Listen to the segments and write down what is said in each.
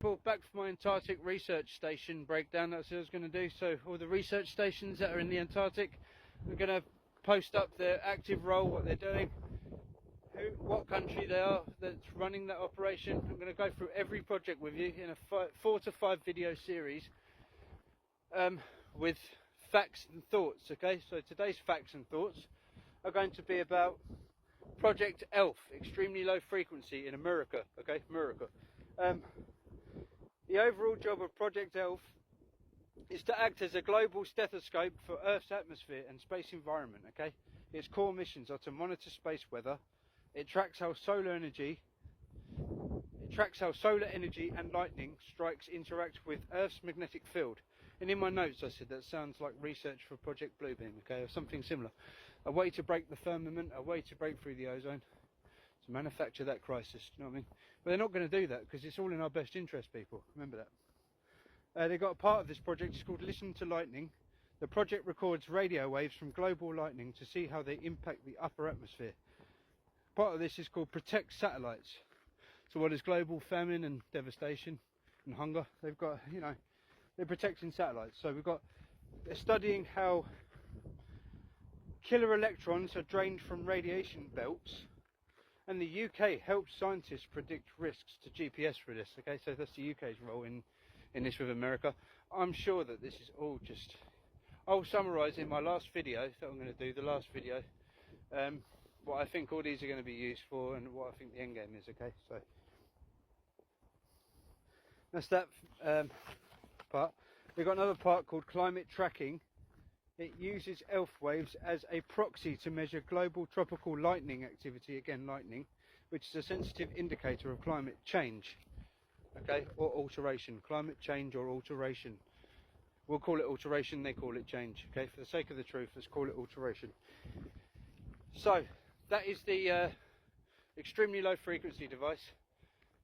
Well, back for my Antarctic research station breakdown. That's what I was going to do. So all the research stations that are in the Antarctic, we're going to post up their active role, what they're doing, what country they are that's running that operation. I'm going to go through every project with you in a 4 to 5 video series with facts and thoughts. Okay, so today's facts and thoughts are going to be about Project ELF, extremely low frequency in America. Okay, America. The overall job of Project ELF is to act as a global stethoscope for Earth's atmosphere and space environment. Okay, its core missions are to monitor space weather. It tracks how solar energy and lightning strikes interact with Earth's magnetic field. And in my notes I said that sounds like research for Project Bluebeam, okay, or something similar. A way to break the firmament, a way to break through the ozone, to manufacture that crisis, you know what I mean? But they're not going to do that because it's all in our best interest, people. Remember that. They've got a part of this project, it's called Listen to Lightning. The project records radio waves from global lightning to see how they impact the upper atmosphere. Part of this is called Protect Satellites. So what is global famine and devastation and hunger? They've got, you know, they're protecting satellites. So they're studying how killer electrons are drained from radiation belts. And the UK helps scientists predict risks to GPS for this. Okay, so that's the UK's role in this with America. I'm sure that this is all just... I'll summarise in my last video that I'm going to do, the last video, what I think all these are going to be used for and what I think the end game is. Okay, so that's that part. We've got another part called climate tracking. It uses ELF waves as a proxy to measure global tropical lightning activity, again lightning, which is a sensitive indicator of climate change, okay, or alteration. Climate change or alteration. We'll call it alteration, they call it change, okay, for the sake of the truth, let's call it alteration. So, that is the extremely low frequency device.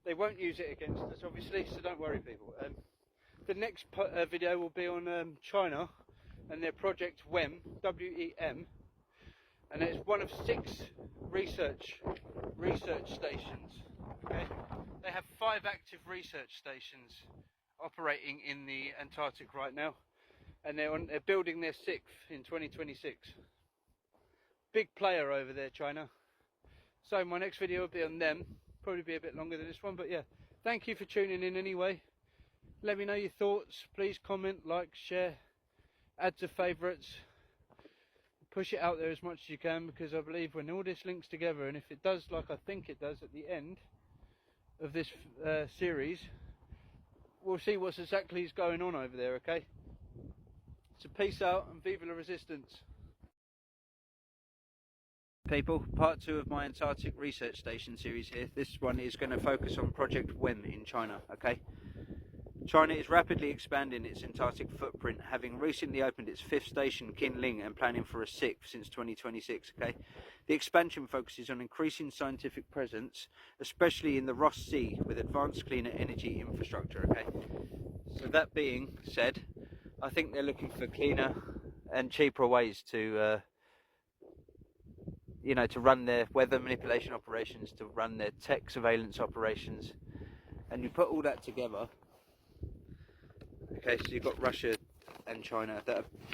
They won't use it against us, obviously, so don't worry, people. The next video will be on China and their project WEM, W-E-M, and it's one of 6 research stations. Okay, they have 5 active research stations operating in the Antarctic right now, and they're building their 6th in 2026. Big player over there, China. So my next video will be on them. Probably be a bit longer than this one, but yeah. Thank you for tuning in anyway. Let me know your thoughts. Please comment, like, share, add to favourites. Push it out there as much as you can, because I believe when all this links together, and if it does like I think it does at the end of this series, we'll see what's exactly is going on over there, okay? So peace out and vive la resistance. People, part 2 of my Antarctic research station series here. This one is going to focus on Project WEM in China, okay? China is rapidly expanding its Antarctic footprint, having recently opened its 5th station, Kinling, and planning for a 6th since 2026, okay? The expansion focuses on increasing scientific presence, especially in the Ross Sea, with advanced cleaner energy infrastructure, okay? So that being said, I think they're looking for cleaner and cheaper ways to you know, to run their weather manipulation operations, to run their tech surveillance operations, and you put all that together. Okay, so you've got Russia and China.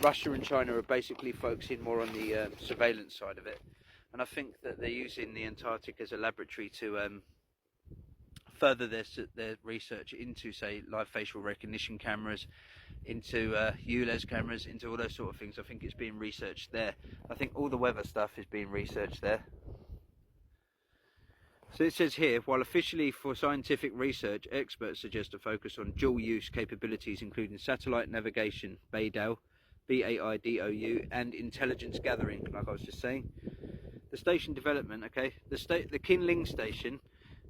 Russia and China are basically focusing more on the surveillance side of it, and I think that they're using the Antarctic as a laboratory to further their research into, say, live facial recognition cameras, into ULEZ cameras, into all those sort of things. I think it's being researched there. I think all the weather stuff is being researched there. So it says here, while officially for scientific research, experts suggest a focus on dual use capabilities including satellite navigation, BAIDOU, B-A-I-D-O-U, and intelligence gathering, like I was just saying. The station development, okay, the Kinling station,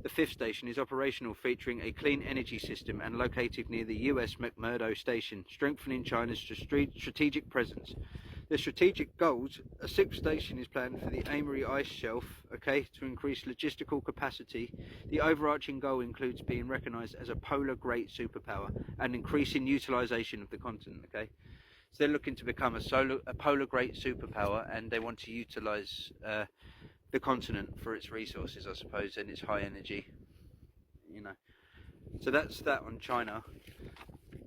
the 5th station, is operational, featuring a clean energy system and located near the US McMurdo station, strengthening China's strategic presence. The strategic goals: a 6th station is planned for the Amory ice shelf, okay, to increase logistical capacity. The overarching goal includes being recognised as a polar great superpower and increasing utilisation of the continent, okay. So they're looking to become a polar great superpower, and they want to utilise the continent for its resources, I suppose, and its high energy, you know. So that's that on China.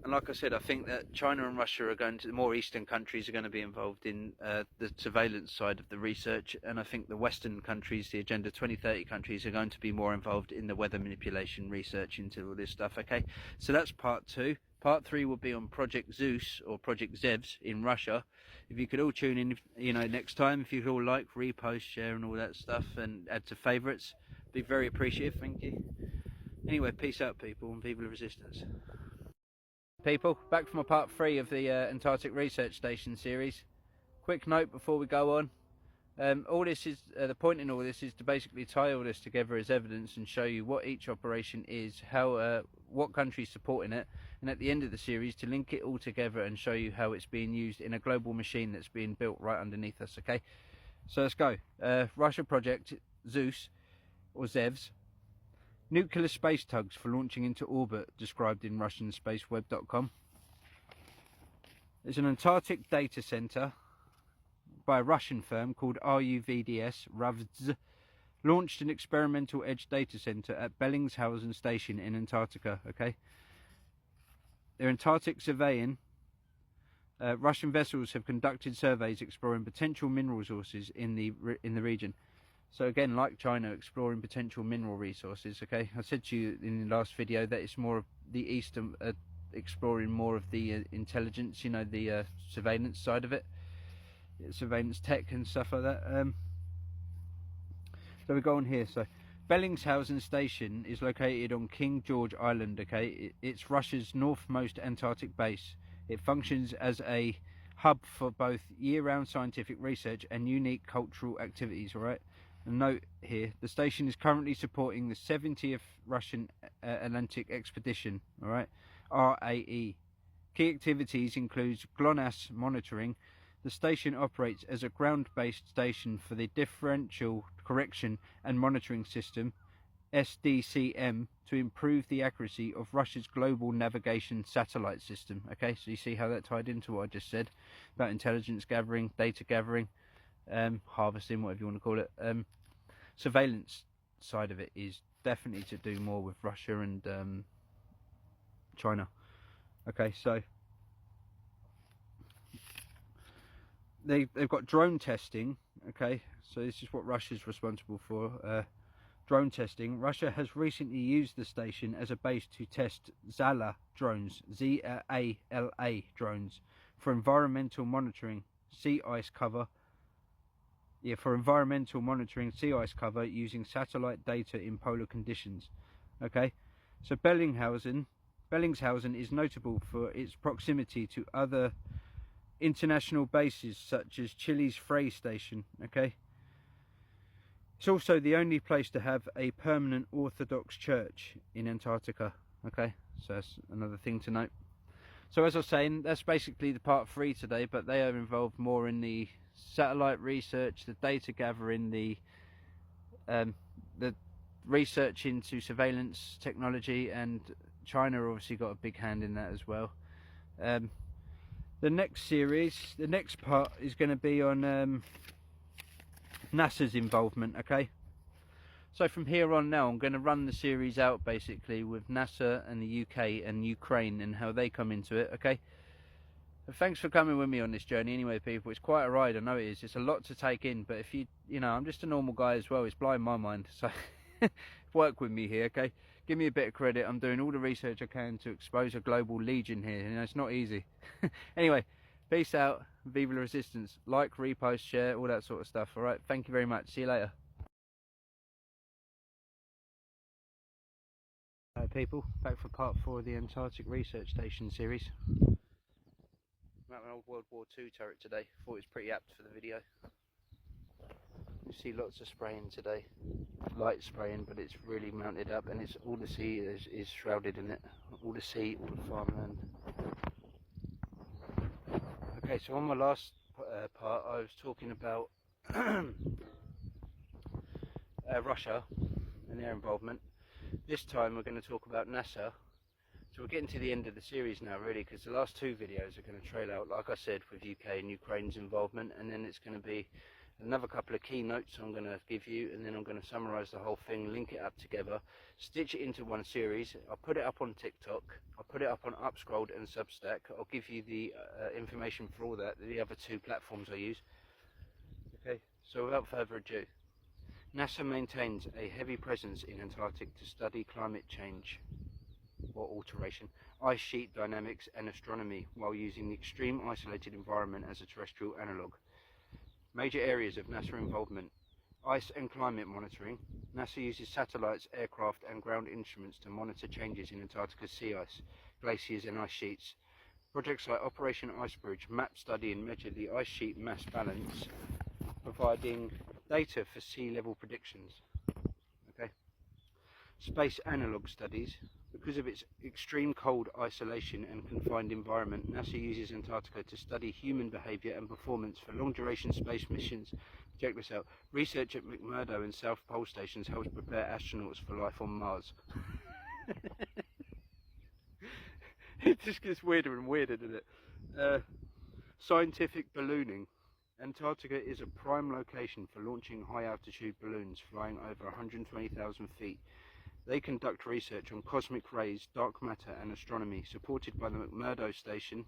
And like I said, I think that China and Russia are going to, the more eastern countries are going to be involved in the surveillance side of the research, and I think the western countries, the Agenda 2030 countries, are going to be more involved in the weather manipulation research into all this stuff. Okay, so that's part 2. Part 3 will be on Project Zeus or Project Zevs in Russia. If you could all tune in, you know, next time, if you could all like, repost, share and all that stuff, and add to favourites, be very appreciative. Thank you. Anyway, peace out people, and viva la resistance. People, back from my part 3 of the Antarctic Research Station series. Quick note before we go on. All this is the point in all this is to basically tie all this together as evidence and show you what each operation is, how what country's supporting it, and at the end of the series to link it all together and show you how it's being used in a global machine that's being built right underneath us. Okay, so let's go. Russia Project Zeus or Zevs. Nuclear space tugs for launching into orbit, described in RussianSpaceWeb.com. There's an Antarctic data center by a Russian firm called RUVDS, launched an experimental edge data center at Bellingshausen Station in Antarctica. Okay, they're Antarctic surveying. Russian vessels have conducted surveys exploring potential mineral resources in the region. So again, like China, exploring potential mineral resources. Okay, I said to you in the last video that it's more of the East, exploring more of the intelligence, you know, the surveillance side of it, surveillance tech and stuff like that. So we go on here. So Bellingshausen Station is located on King George Island. Okay, it's Russia's northmost Antarctic base. It functions as a hub for both year-round scientific research and unique cultural activities. All right. A note here, the station is currently supporting the 70th Russian Atlantic Expedition, all right, RAE. Key activities include GLONASS monitoring. The station operates as a ground-based station for the Differential Correction and Monitoring System, SDCM, to improve the accuracy of Russia's global navigation satellite system. Okay, so you see how that tied into what I just said about intelligence gathering, data gathering, harvesting, whatever you want to call it. Surveillance side of it is definitely to do more with Russia and China. Okay, so they've got drone testing. Okay, so this is what Russia's responsible for. Drone testing. Russia has recently used the station as a base to test Zala drones, Z-A-L-A drones, for environmental monitoring, sea ice cover. For environmental monitoring sea ice cover using satellite data in polar conditions. Okay, so Bellingshausen is notable for its proximity to other international bases such as Chile's Frey Station. Okay, it's also the only place to have a permanent Orthodox church in Antarctica. Okay, so that's another thing to note. So as I was saying, that's basically the part 3 today, but they are involved more in the satellite research, the data gathering, the research into surveillance technology, and China obviously got a big hand in that as well. The next series, the next part is going to be on NASA's involvement. Okay, so from here on now I'm going to run the series out basically with NASA and the UK and Ukraine and how they come into it. Okay, thanks for coming with me on this journey anyway, people. It's quite a ride, I know it is. It's a lot to take in, but if you know, I'm just a normal guy as well. It's blowing my mind, so work with me here, okay? Give me a bit of credit. I'm doing all the research I can to expose a global legion here. You know, it's not easy. Anyway, peace out, viva la resistance. Like, repost, share, all that sort of stuff. All right, thank you very much. See you later. Hi people, back for part 4 of the Antarctic Research Station series. I'm at an old World War II turret today. Thought it was pretty apt for the video. You see lots of spraying today. Light spraying, but it's really mounted up, and it's all the sea is shrouded in it. All the sea, all the farmland. Okay, so on my last part I was talking about Russia and their involvement. This time we're going to talk about NASA. So we're getting to the end of the series now, really, because the last 2 videos are going to trail out, like I said, with UK and Ukraine's involvement, and then it's going to be another couple of keynotes I'm going to give you, and then I'm going to summarize the whole thing, link it up together, stitch it into one series. I'll put it up on TikTok, I'll put it up on Upscrolled and Substack. I'll give you the information for all that, the other two platforms I use. Okay, so without further ado, NASA maintains a heavy presence in Antarctic to study climate change or alteration, ice sheet dynamics and astronomy while using the extreme isolated environment as a terrestrial analogue. Major areas of NASA involvement: ice and climate monitoring. NASA uses satellites, aircraft and ground instruments to monitor changes in Antarctica's sea ice, glaciers and ice sheets. Projects like Operation Icebridge map, study and measure the ice sheet mass balance, providing data for sea level predictions. Okay. Space analog studies. Because of its extreme cold, isolation and confined environment, NASA uses Antarctica to study human behaviour and performance for long-duration space missions. Check this out. Research at McMurdo and South Pole stations helps prepare astronauts for life on Mars. It just gets weirder and weirder, doesn't it? Scientific ballooning. Antarctica is a prime location for launching high-altitude balloons flying over 120,000 feet. They conduct research on cosmic rays, dark matter and astronomy, supported by the McMurdo Station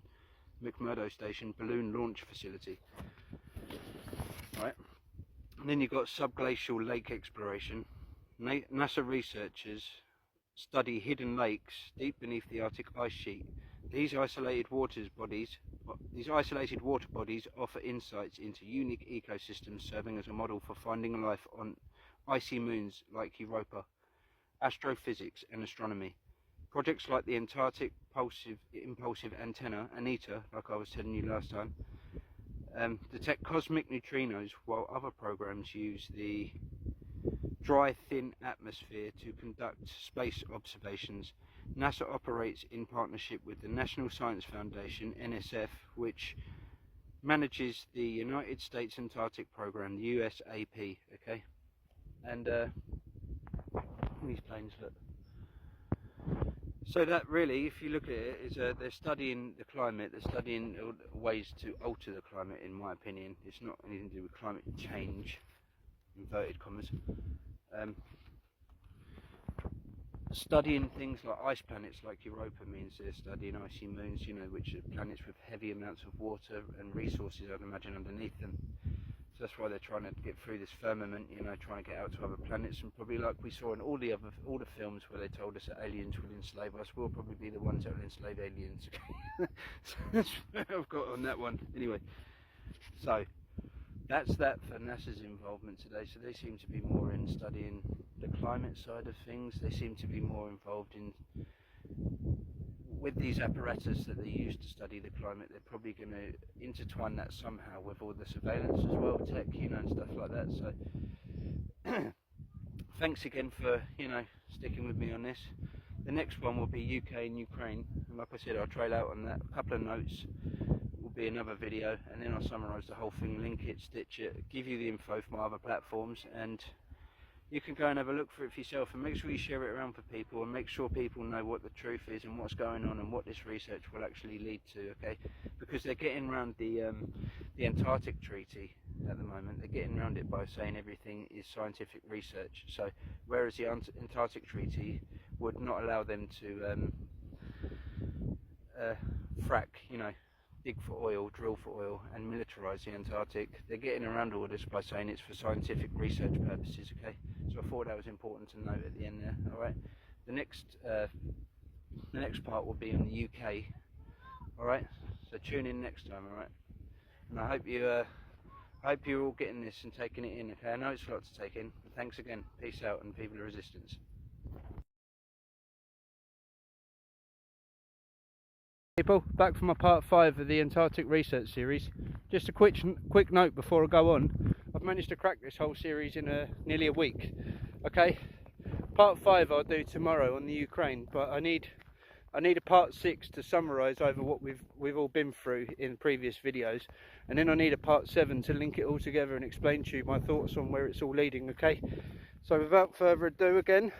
Balloon Launch Facility. Right. And then you've got subglacial lake exploration. NASA researchers study hidden lakes deep beneath the Arctic ice sheet. These isolated water bodies offer insights into unique ecosystems, serving as a model for finding life on icy moons like Europa. Astrophysics and astronomy. Projects like the Antarctic Impulsive Antenna, ANITA, like I was telling you last time, detect cosmic neutrinos, while other programs use the dry, thin atmosphere to conduct space observations. NASA operates in partnership with the National Science Foundation, NSF, which manages the United States Antarctic Program, the USAP, okay? And these planes, look. So that really, if you look at it, is they're studying the climate, they're studying ways to alter the climate, in my opinion. It's not anything to do with climate change, inverted commas. Studying things like ice planets like Europa means they're studying icy moons, you know, which are planets with heavy amounts of water and resources, I'd imagine, underneath them. So that's why they're trying to get through this firmament, you know, trying to get out to other planets, and probably like we saw in all the films where they told us that aliens will enslave us, we'll probably be the ones that will enslave aliens. So that's what I've got on that one. Anyway, so that's that for NASA's involvement today. So they seem to be more in studying the climate side of things. They seem to be more involved in with these apparatus that they use to study the climate. They're probably going to intertwine that somehow with all the surveillance as well, tech, you know, and stuff like that. So thanks again for, you know, sticking with me on this. The next one will be UK and Ukraine, and like I said, I'll trail out on that. A couple of notes will be another video, and then I'll summarise the whole thing, link it, stitch it, give you the info for my other platforms, and you can go and have a look for it for yourself, and make sure you share it around for people, and make sure people know what the truth is and what's going on and what this research will actually lead to, okay? Because they're getting around the Antarctic Treaty at the moment. They're getting around it by saying everything is scientific research. So whereas the Antarctic Treaty would not allow them to frack, you know, dig for oil, drill for oil, and militarise the Antarctic, they're getting around all this by saying it's for scientific research purposes, okay? So I thought that was important to note at the end there, alright? The next part will be in the UK, alright? So tune in next time, alright? And I hope you're all getting this and taking it in, okay? I know it's a lot to take in, but thanks again. Peace out, and people of resistance. People, back for my part 5 of the Antarctic research series. Just a quick note before I go on. I've managed to crack this whole series in nearly a week. Okay, part 5 I'll do tomorrow on the Ukraine, but I need a part 6 to summarise over what we've all been through in previous videos, and then I need a part 7 to link it all together and explain to you my thoughts on where it's all leading. Okay, so without further ado, again,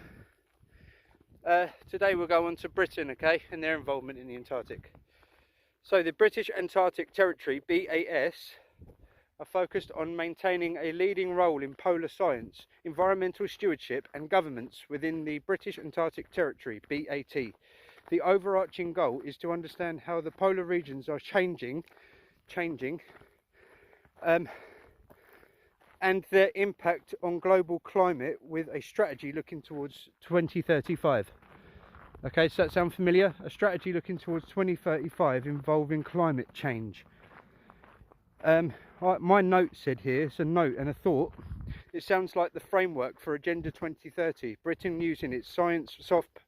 today we'll go on to Britain, okay, and their involvement in the Antarctic. So the British Antarctic Territory, BAS, are focused on maintaining a leading role in polar science, environmental stewardship and governance within the British Antarctic Territory, BAT. The overarching goal is to understand how the polar regions are changing, and their impact on global climate with a strategy looking towards 2035. Okay, so that sound familiar? A strategy looking towards 2035 involving climate change. My note said here, it's a note and a thought. It sounds like the framework for Agenda 2030. Britain using its science soft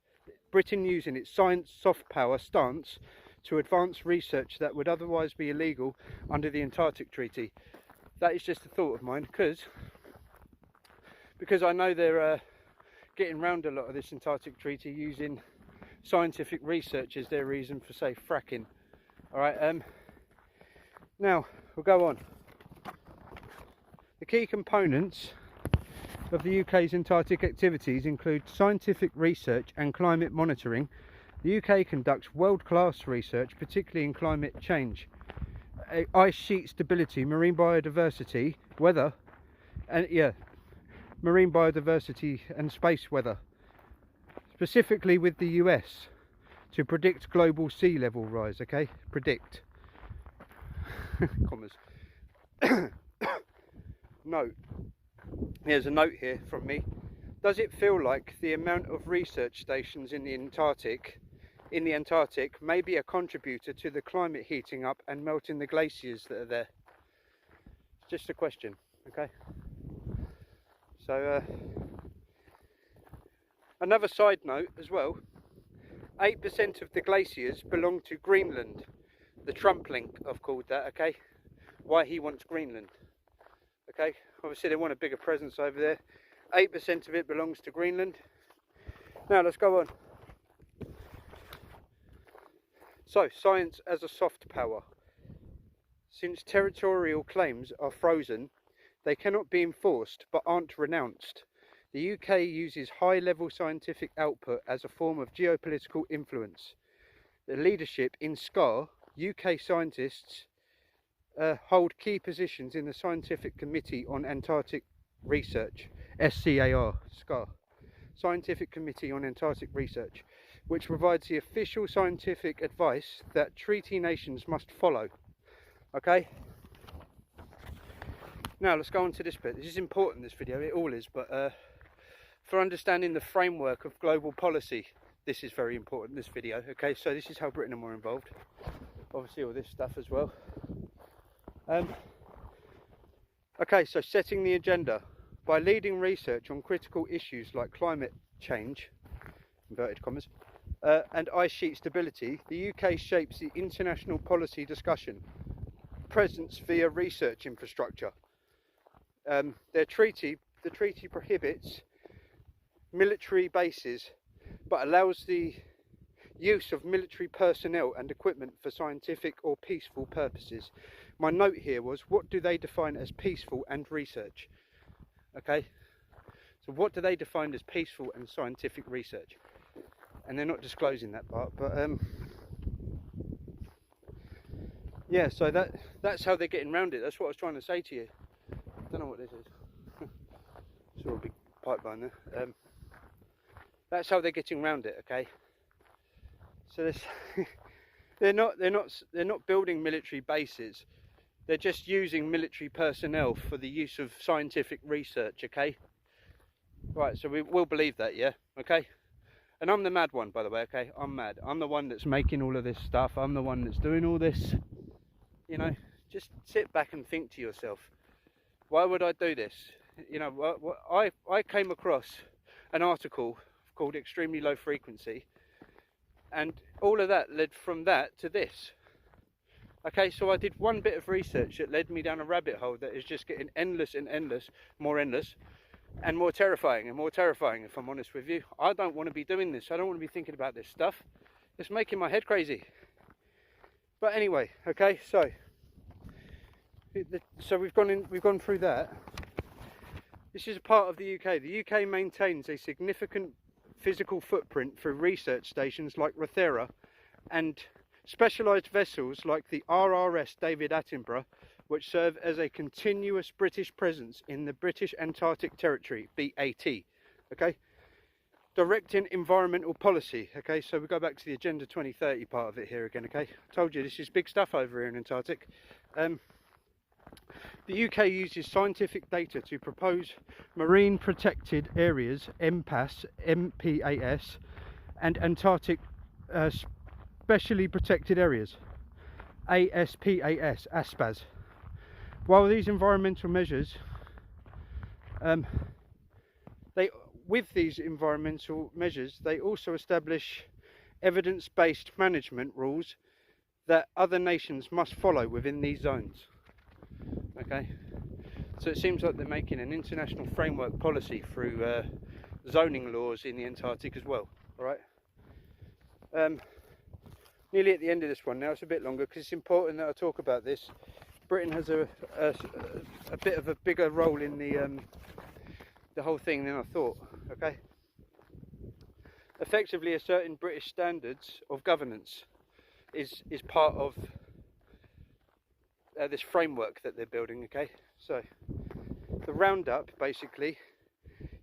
power stance to advance research that would otherwise be illegal under the Antarctic Treaty. That is just a thought of mine, because I know they're getting round a lot of this Antarctic Treaty using scientific research as their reason for, say, fracking. Alright, now we'll go on. The key components of the UK's Antarctic activities include scientific research and climate monitoring. The UK conducts world-class research, particularly in climate change, ice sheet stability, marine biodiversity, weather, and marine biodiversity and space weather, specifically with the US, to predict global sea level rise. Okay, predict. Commas. Note. Here's a note here from me. Does it feel like the amount of research stations in the Antarctic may be a contributor to the climate heating up and melting the glaciers that are there? It's just a question, okay? So, another side note as well, 8% of the glaciers belong to Greenland. The Trump link, I've called that, okay? Why he wants Greenland, okay? Obviously they want a bigger presence over there. 8% of it belongs to Greenland. Now let's go on. So, science as a soft power. Since territorial claims are frozen, they cannot be enforced but aren't renounced. The UK uses high-level scientific output as a form of geopolitical influence. The leadership in SCAR, UK scientists hold key positions in the Scientific Committee on Antarctic Research, SCAR, SCAR, Scientific Committee on Antarctic Research, which provides the official scientific advice that treaty nations must follow. Okay? Now let's go on to this bit. This is important, this video, it all is, but for understanding the framework of global policy, this is very important, this video. Okay, so this is how Britain are more involved. Obviously all this stuff as well. Okay, so setting the agenda. By leading research on critical issues like climate change, inverted commas, and ice sheet stability, the UK shapes the international policy discussion. Presence via research infrastructure. The treaty prohibits military bases, but allows the use of military personnel and equipment for scientific or peaceful purposes. My note here was, what do they define as peaceful and research? Okay, so what do they define as peaceful and scientific research? And they're not disclosing that part, but yeah, so that's how they're getting around it. That's what I was trying to say to you. I don't know what this is. Saw a big pipeline there. That's how they're getting around it. Okay, so this they're not building military bases. They're just using military personnel for the use of scientific research, okay? Right, so we will believe that, yeah? Okay? And I'm the mad one, by the way, okay? I'm mad. I'm the one that's making all of this stuff. I'm the one that's doing all this. You know, just sit back and think to yourself, why would I do this? You know, I came across an article called Extremely Low Frequency, and all of that led from that to this. Okay, so I did one bit of research that led me down a rabbit hole that is just getting endless and endless, and more terrifying, if I'm honest with you. I don't want to be doing this. I don't want to be thinking about this stuff. It's making my head crazy. But anyway, okay, so we've gone through that. This is a part of the UK. The UK maintains a significant physical footprint through research stations like Rothera and specialised vessels like the RRS David Attenborough, which serve as a continuous British presence in the British Antarctic Territory, BAT, okay? Directing environmental policy, okay? So we go back to the Agenda 2030 part of it here again, okay? I told you this is big stuff over here in Antarctic. The UK uses scientific data to propose marine protected areas, MPAS, and Antarctic specially protected areas, ASPAS. While these environmental measures, with these environmental measures, they also establish evidence-based management rules that other nations must follow within these zones. Okay, so it seems like they're making an international framework policy through zoning laws in the Antarctic as well. All right. Nearly at the end of this one now. It's a bit longer because it's important that I talk about this. Britain has a bit of a bigger role in the whole thing than I thought. Okay. Effectively, asserting British standards of governance is part of this framework that they're building. Okay, so the roundup, basically,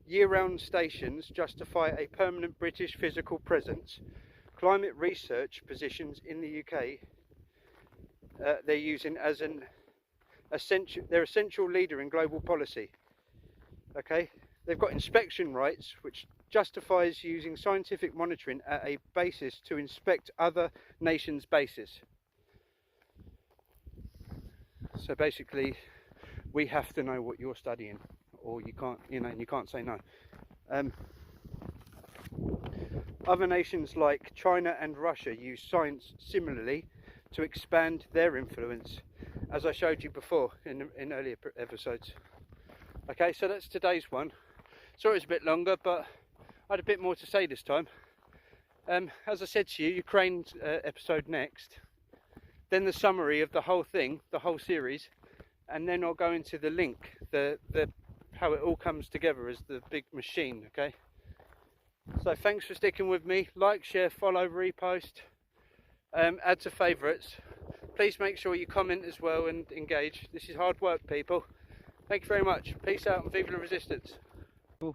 year-round stations justify a permanent British physical presence. Climate research positions in the UK they're using as an essential leader in global policy. Okay, they've got inspection rights, which justifies using scientific monitoring at a basis to inspect other nations' bases. So basically, we have to know what you're studying, or you can't, you can't say no. Other nations like China and Russia use science similarly to expand their influence, as I showed you before in earlier episodes. Okay, so that's today's one. Sorry it's a bit longer, but I had a bit more to say this time. As I said to you, Ukraine's episode next, then the summary of the whole thing, the whole series, and then I'll go into the link, the how it all comes together as the big machine. Okay, so thanks for sticking with me. Like, share, follow, repost, add to favourites. Please make sure you comment as well and engage. This is hard work, people. Thank you very much. Peace out and vive la resistance.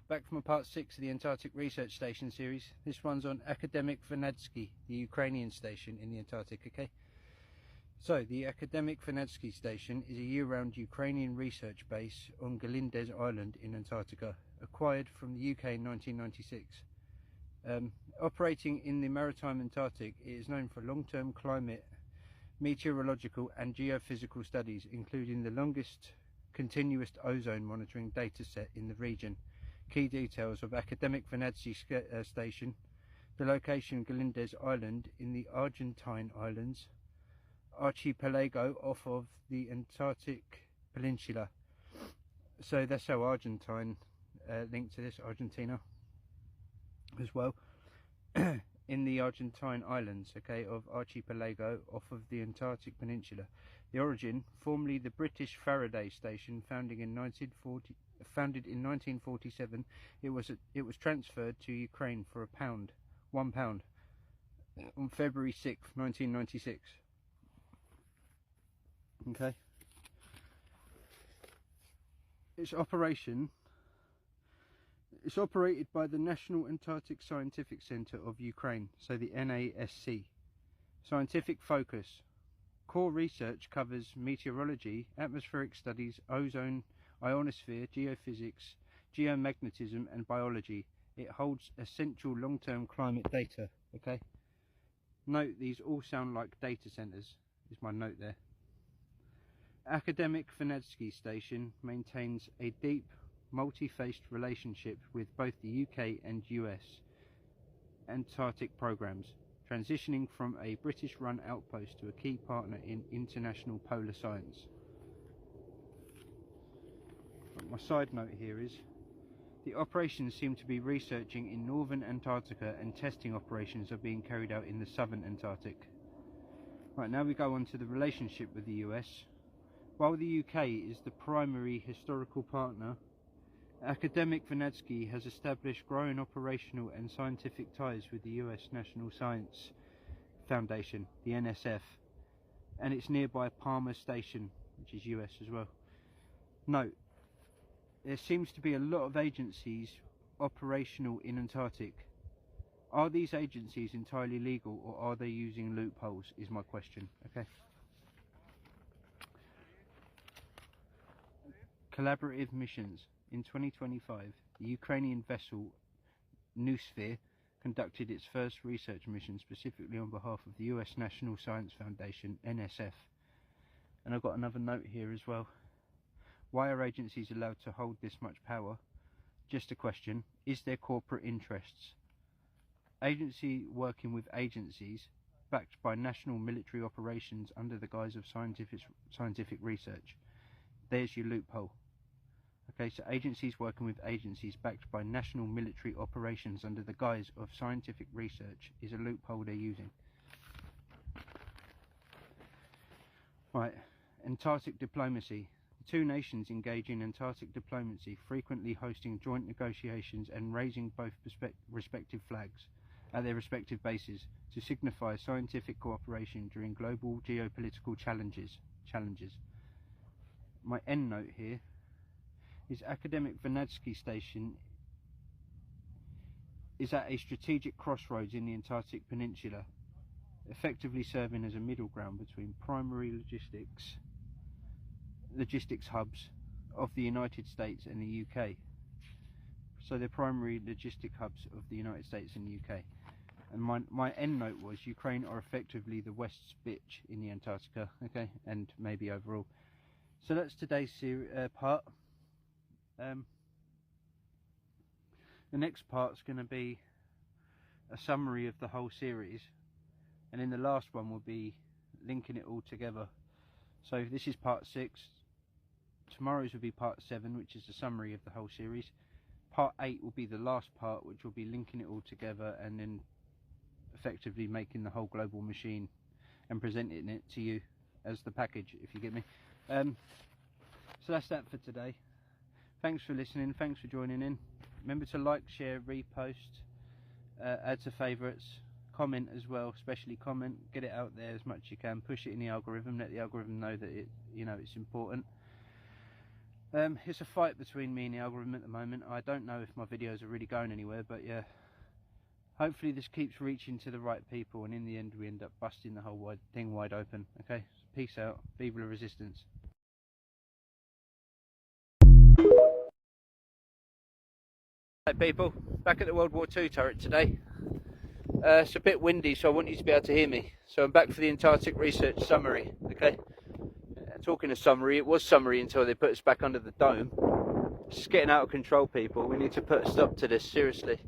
Back from part 6 of the Antarctic Research Station series. This one's on Academic Vernadsky, the Ukrainian station in the Antarctic. Okay, so the Academic Vernadsky station is a year-round Ukrainian research base on Galindez Island in Antarctica, acquired from the UK in 1996. Operating in the maritime Antarctic, it is known for long-term climate, meteorological and geophysical studies, including the longest continuous ozone monitoring data set in the region. Key details of Academic Vernadsky station: the location Galindez Island in the Argentine Islands, archipelago off of the Antarctic Peninsula. So that's how Argentine linked to this, Argentina as well. In the Argentine Islands, okay, of archipelago off of the Antarctic Peninsula. The origin, formerly the British Faraday Station, founded in 1947, it was transferred to Ukraine for £1 on February 6th, 1996. Okay. It's operated by the National Antarctic Scientific Centre of Ukraine, so the NASC. Scientific focus. Core research covers meteorology, atmospheric studies, ozone, ionosphere, geophysics, geomagnetism and biology. It holds essential long-term climate data. Okay. Note these all sound like data centres, is my note there. Academic Vernadsky Station maintains a deep, multi-faced relationship with both the UK and US Antarctic programs, transitioning from a British-run outpost to a key partner in international polar science. My side note here is, the operations seem to be researching in northern Antarctica and testing operations are being carried out in the southern Antarctic. Right, now we go on to the relationship with the US. While the UK is the primary historical partner, Academic Vernadsky has established growing operational and scientific ties with the US National Science Foundation, the NSF, and its nearby Palmer Station, which is US as well. Note, there seems to be a lot of agencies operational in Antarctic. Are these agencies entirely legal, or are they using loopholes, is my question. Okay. Collaborative missions. In 2025, the Ukrainian vessel Noosphere conducted its first research mission specifically on behalf of the US National Science Foundation, NSF. And I've got another note here as well. Why are agencies allowed to hold this much power? Just a question. Is there corporate interests? Agency working with agencies backed by national military operations under the guise of scientific research. There's your loophole. Okay, so agencies working with agencies backed by national military operations under the guise of scientific research is a loophole they're using. Right, Antarctic diplomacy. The two nations engage in Antarctic diplomacy, frequently hosting joint negotiations and raising both respective flags at their respective bases to signify scientific cooperation during global geopolitical challenges. My end note here is academic Vernadsky Station is at a strategic crossroads in the Antarctic Peninsula, effectively serving as a middle ground between primary logistics hubs of the United States and the UK. So they're primary logistic hubs of the United States and the UK. And my end note was Ukraine are effectively the West's bitch in the Antarctica, okay, and maybe overall. So that's today's part. The next part's going to be a summary of the whole series, and then the last one will be linking it all together. So this is part 6. Tomorrow's will be part 7, which is the summary of the whole series. Part 8 will be the last part, which will be linking it all together and then effectively making the whole global machine and presenting it to you as the package, if you get me. So that's that for today. Thanks for listening, thanks for joining in. Remember to like, share, repost, add to favourites, comment as well, especially comment, get it out there as much as you can, push it in the algorithm, let the algorithm know that it's important. It's a fight between me and the algorithm at the moment. I don't know if my videos are really going anywhere, but yeah, hopefully this keeps reaching to the right people, and in the end we end up busting the whole thing wide open. Okay, so peace out, viva la resistance. Right people, back at the World War II turret today. It's a bit windy, so I want you to be able to hear me. So I'm back for the Antarctic research summary, okay? Talking of summary, it was summary until they put us back under the dome. It's just getting out of control, people. We need to put a stop to this, seriously.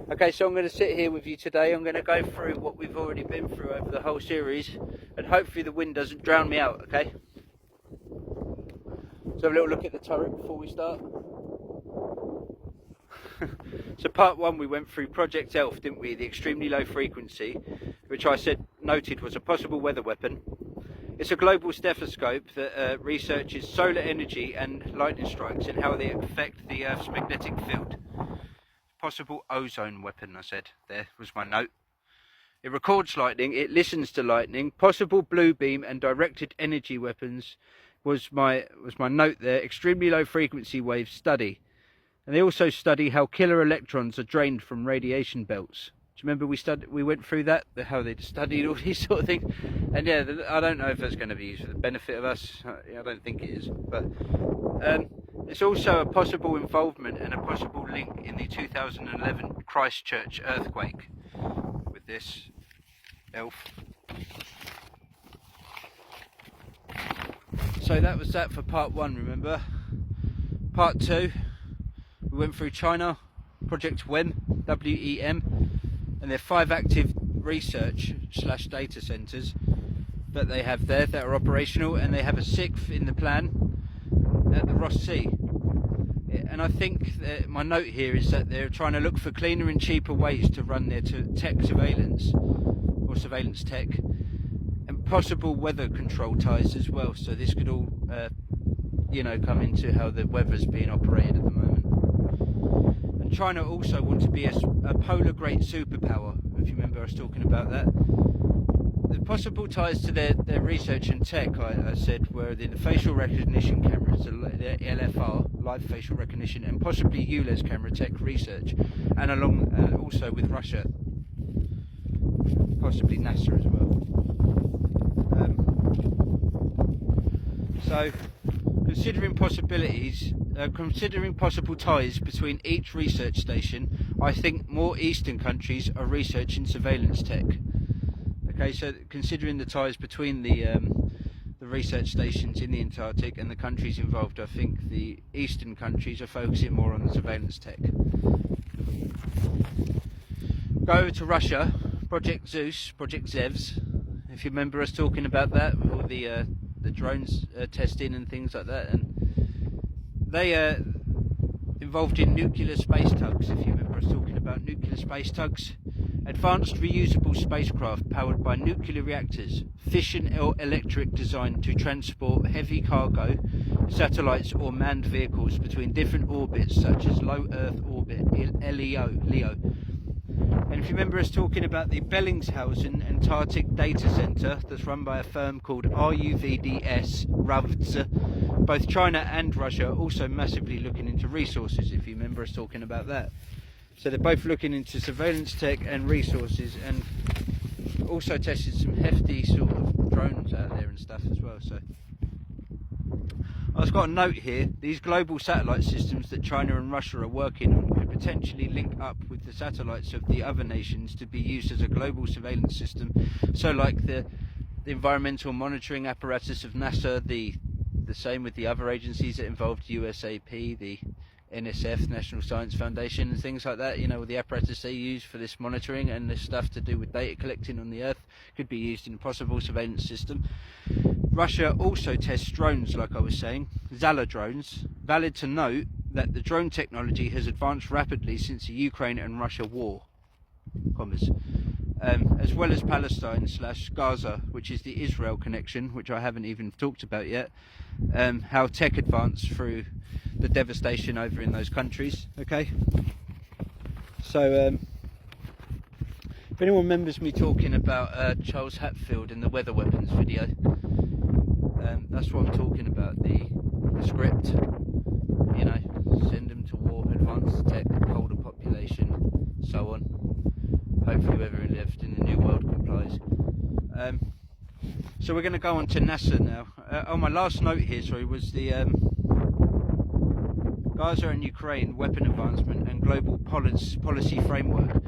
Okay, so I'm going to sit here with you today. I'm going to go through what we've already been through over the whole series, and hopefully the wind doesn't drown me out, okay? So have a little look at the turret before we start. So part 1 we went through Project ELF, didn't we? The extremely low frequency, which I noted was a possible weather weapon. It's a global stethoscope that researches solar energy and lightning strikes and how they affect the Earth's magnetic field. Possible ozone weapon, I said. There was my note. It records lightning, it listens to lightning. Possible blue beam and directed energy weapons was my note there. Extremely low frequency wave study. And they also study how killer electrons are drained from radiation belts. Do you remember we went through that, how they studied all these sort of things? And yeah, I don't know if that's going to be used for the benefit of us. I don't think it is. But it's also a possible involvement and a possible link in the 2011 Christchurch earthquake with this ELF. So that was that for part 1, remember? Part 2. We went through China, Project WEM, W-E-M, and their 5 active research/data centres that they have there that are operational, and they have a 6th in the plan at the Ross Sea. And I think that my note here is that they're trying to look for cleaner and cheaper ways to run their tech surveillance, or surveillance tech, and possible weather control ties as well. So this could all, come into how the weather's being operated at the moment. China also want to be a polar great superpower, if you remember us talking about that. The possible ties to their research and tech, I said, were the facial recognition cameras, the LFR, live facial recognition, and possibly ULEZ camera tech research, and along also with Russia, possibly NASA as well. So, considering possible ties between each research station, I think more Eastern countries are researching surveillance tech. Okay, so considering the ties between the research stations in the Antarctic and the countries involved, I think the Eastern countries are focusing more on the surveillance tech. Go over to Russia, Project Zeus, Project Zevs. If you remember us talking about that, all the drones testing and things like that, and they involved in nuclear space tugs. If you remember us talking about nuclear space tugs, advanced reusable spacecraft powered by nuclear reactors, fission or electric, designed to transport heavy cargo, satellites or manned vehicles between different orbits such as low Earth orbit, LEO. And if you remember us talking about the Bellingshausen Antarctic Data Center that's run by a firm called RUVDS RUVDS, both China and Russia are also massively looking into resources, if you remember us talking about that. So they're both looking into surveillance tech and resources, and also tested some hefty sort of drones out there and stuff as well. So I've got a note here: these global satellite systems that China and Russia are working on could potentially link up with the satellites of the other nations to be used as a global surveillance system. So like the environmental monitoring apparatus of NASA, the same with the other agencies that involved USAP, the NSF, National Science Foundation, and things like that. You know, the apparatus they use for this monitoring and this stuff to do with data collecting on the Earth could be used in a possible surveillance system. Russia also tests drones, like I was saying, Zala drones. Valid to note that the drone technology has advanced rapidly since the Ukraine and Russia war, as well as Palestine/Gaza, which is the Israel connection, which I haven't even talked about yet. How tech advanced through the devastation over in those countries. Okay, so if anyone remembers me talking about Charles Hatfield in the weather weapons video, that's what I'm talking about. The script, you know, send them to war, advanced tech, hold a population, so on. Hopefully whoever left in the new world complies. So we're going to go on to NASA now. My last note here, sorry, was the Gaza and Ukraine weapon advancement and global policy framework.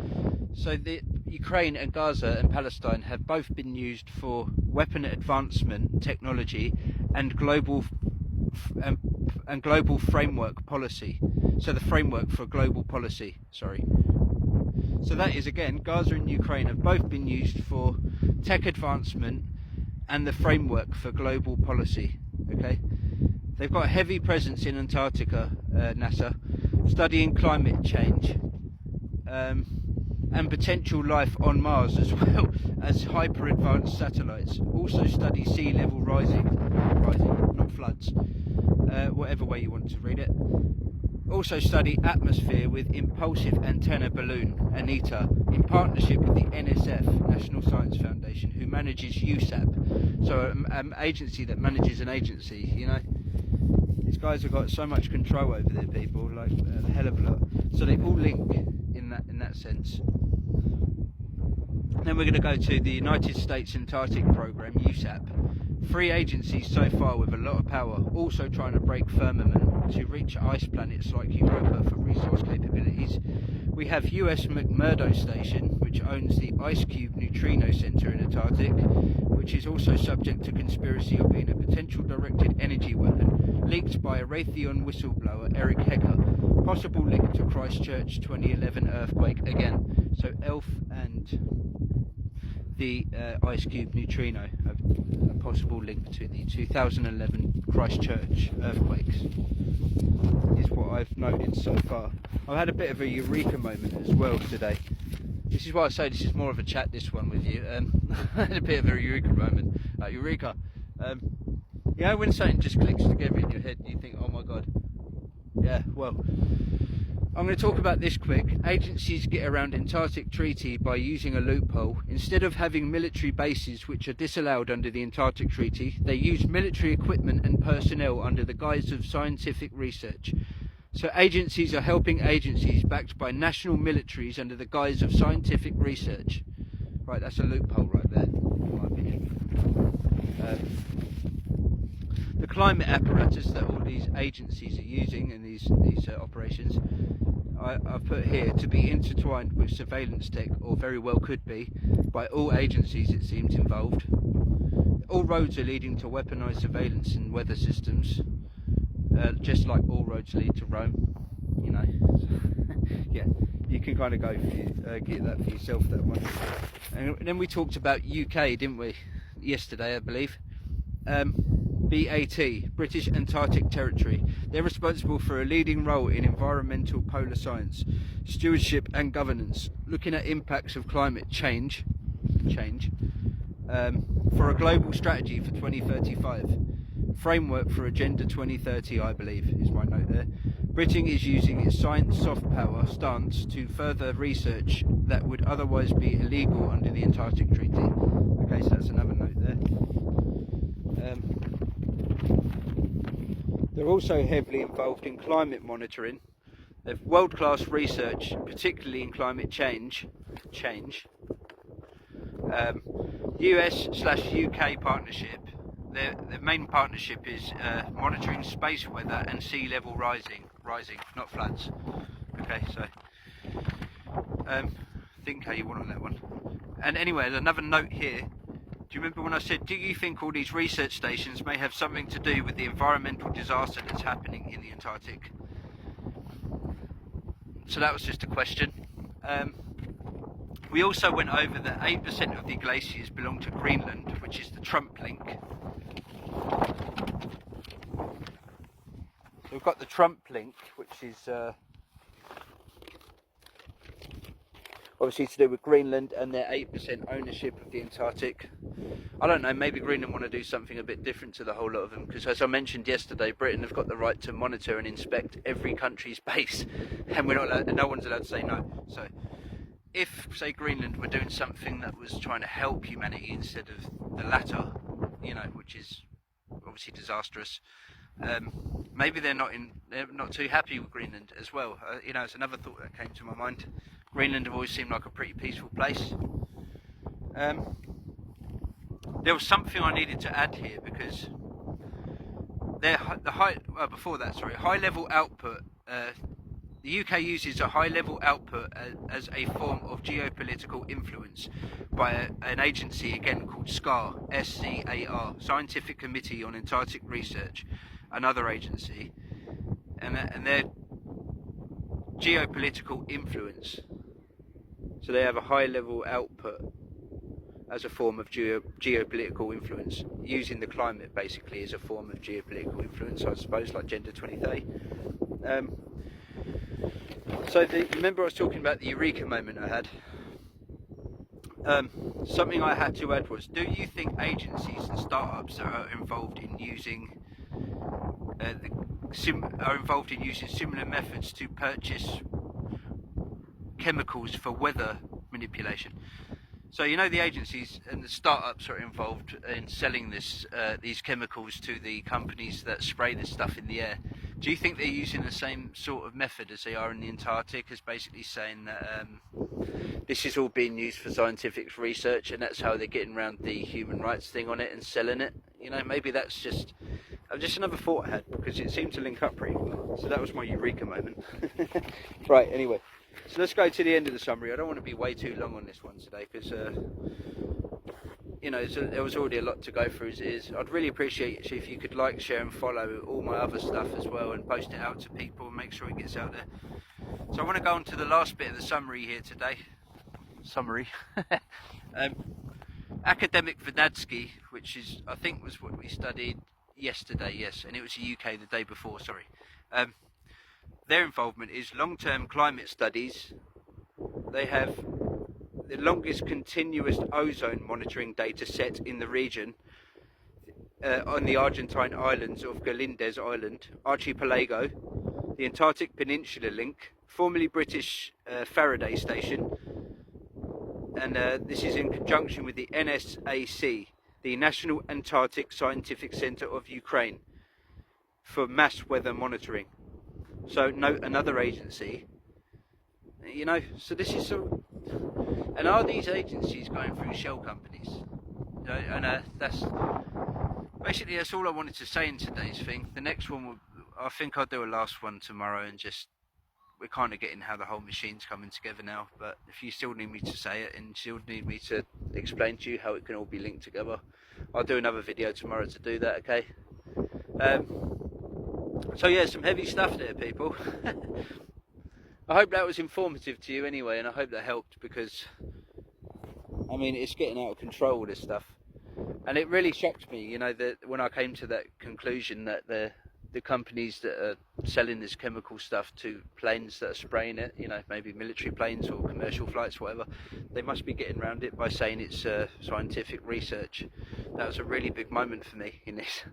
So the Ukraine and Gaza and Palestine have both been used for weapon advancement technology and global framework policy. So the framework for global policy, sorry. So that is, again, Gaza and Ukraine have both been used for tech advancement and the framework for global policy. Okay, they've got a heavy presence in Antarctica, NASA, studying climate change and potential life on Mars, as well as hyper advanced satellites. Also study sea level rising, not floods, whatever way you want to read it. Also study atmosphere with impulsive antenna balloon, ANITA, in partnership with the NSF, National Science Foundation, who manages USAP, so an agency that manages an agency. You know, these guys have got so much control over their people, like a hell of a lot. So they all link in that sense. Then we're going to go to the United States Antarctic Program, USAP. 3 agencies so far with a lot of power, also trying to break firmament to reach ice planets like Europa for resource capabilities. We have US McMurdo Station, which owns the Ice Cube Neutrino Center in Antarctic, which is also subject to conspiracy of being a potential directed energy weapon, leaked by a Raytheon whistleblower, Eric Hecker. Possible link to Christchurch 2011 earthquake again. So ELF and the Ice Cube Neutrino, a possible link to the 2011 Christchurch earthquakes, is what I've noted so far. I've had a bit of a eureka moment as well today. This is why I say this is more of a chat, this one with you. I had a bit of a eureka moment. Eureka. Yeah, when something just clicks together in your head and you think, oh my god. Yeah, well, I'm going to talk about this quick. Agencies get around Antarctic Treaty by using a loophole. Instead of having military bases which are disallowed under the Antarctic Treaty, they use military equipment and personnel under the guise of scientific research. So agencies are helping agencies backed by national militaries under the guise of scientific research. Right, that's a loophole right there, in my opinion. The climate apparatus that all these agencies are using in these operations, I've put here to be intertwined with surveillance tech, or very well could be, by all agencies it seems involved. All roads are leading to weaponised surveillance and weather systems, just like all roads lead to Rome, you know. Yeah, you can kind of go get that for yourself, that one. And then we talked about UK, didn't we, yesterday, I believe. BAT, British Antarctic Territory. They're responsible for a leading role in environmental polar science, stewardship and governance, looking at impacts of climate change, for a global strategy for 2035. Framework for Agenda 2030, I believe, is my note there. Britain is using its science soft power stance to further research that would otherwise be illegal under the Antarctic Treaty. Okay, so that's another note there. They're also heavily involved in climate monitoring. They've world-class research, particularly in climate change. US/UK partnership. Their main partnership is monitoring space weather and sea level rising, not floods. Okay, so think how you want on that one. And anyway, there's another note here. Do you remember when I said, do you think all these research stations may have something to do with the environmental disaster that's happening in the Antarctic? So that was just a question. We also went over that 8% of the glaciers belong to Greenland, which is the Trump link. So we've got the Trump link, which is obviously to do with Greenland and their 8% ownership of the Antarctic. I don't know, maybe Greenland want to do something a bit different to the whole lot of them, because as I mentioned yesterday, Britain have got the right to monitor and inspect every country's base, and we're not allowed, no one's allowed to say no. So if, say, Greenland were doing something that was trying to help humanity instead of the latter, you know, which is obviously disastrous, maybe they're not too happy with Greenland as well. You know, it's another thought that came to my mind. Greenland have always seemed like a pretty peaceful place. There was something I needed to add here, because high level output. The UK uses a high level output as a form of geopolitical influence by an agency again called SCAR, SCAR, Scientific Committee on Antarctic Research, another agency, and their geopolitical influence. So they have a high level output as a form of geopolitical influence, using the climate basically as a form of geopolitical influence, I suppose, like Agenda 2030. So remember I was talking about the eureka moment I had? Something I had to add was, do you think agencies and startups are involved in using similar methods to purchase chemicals for weather manipulation? So you know the agencies and the startups are involved in selling these chemicals to the companies that spray this stuff in the air. Do you think they're using the same sort of method as they are in the Antarctic, as basically saying that this is all being used for scientific research, and that's how they're getting around the human rights thing on it and selling it? You know, maybe that's just another thought I had, because it seemed to link up pretty well. So that was my eureka moment. Right, anyway. So let's go to the end of the summary. I don't want to be way too long on this one today, because you know, there was already a lot to go through as it is. I'd really appreciate it if you could like, share and follow all my other stuff as well, and post it out to people and make sure it gets out there. So I want to go on to the last bit of the summary here today. Academic Vernadsky, which is, I think, was what we studied yesterday, yes, and it was the UK the day before, sorry. Their involvement is long-term climate studies. They have the longest continuous ozone monitoring data set in the region on the Argentine islands of Galindez Island, Archipelago, the Antarctic Peninsula Link, formerly British Faraday station, and this is in conjunction with the NSAC, the National Antarctic Scientific Centre of Ukraine, for mass weather monitoring. So note another agency, you know, so this is and are these agencies going through shell companies? You know, and that's all I wanted to say in today's thing. The next one, I think I'll do a last one tomorrow, and just, we're kind of getting how the whole machine's coming together now, but if you still need me to say it and still need me to explain to you how it can all be linked together, I'll do another video tomorrow to do that, okay? So yeah, some heavy stuff there, people. I hope that was informative to you anyway, and I hope that helped, because I mean, it's getting out of control, this stuff. And it really shocked me, you know, that when I came to that conclusion that the companies that are selling this chemical stuff to planes that are spraying it, you know, maybe military planes or commercial flights, whatever, they must be getting around it by saying it's scientific research. That was a really big moment for me in this.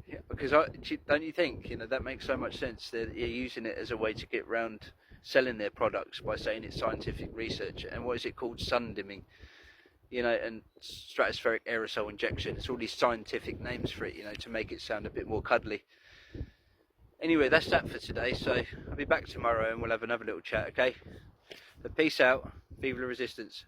Yeah, because don't you think, you know, that makes so much sense. They're using it as a way to get around selling their products by saying it's scientific research. And what is it called? Sun dimming, you know, and stratospheric aerosol injection. It's all these scientific names for it, you know, to make it sound a bit more cuddly. Anyway, that's that for today, so I'll be back tomorrow and we'll have another little chat, okay? So peace out, vive la resistance.